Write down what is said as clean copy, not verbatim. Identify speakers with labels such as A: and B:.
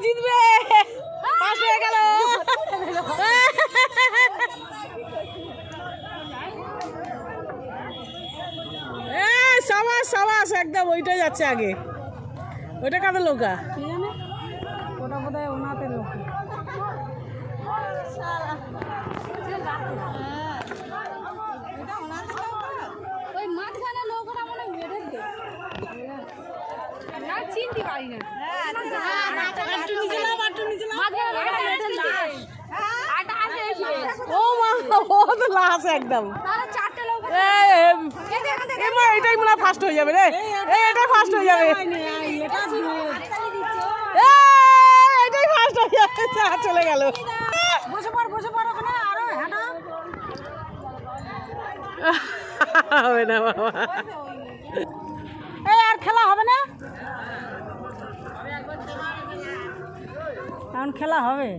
A: জিতবে, পাস হয়ে গেল। সাবাস সাবাস, একদম ওইটাই যাচ্ছে আগে। ওইটা কাদের নৌকা?
B: ওটা বোধ হয় ওনাদের লোক। ওই মাঝখানে নৌকাটা মনে হয় মেরে দে না, চিনতে পারি না।
A: ও মা, ও তো লাস একদম। এটাই মনে হয় ফার্স্ট হয়ে যাবে রে, এটাই ফার্স্ট হয়ে যাবে, এটাই ফার্স্ট হয়ে যাবে। চলে গেল।
B: বসে পড় বসে পড় ওখানে, আরো হাঁটা
A: হবে না বাবা,
B: এই আর খেলা হবে না, এখন খেলা হবে।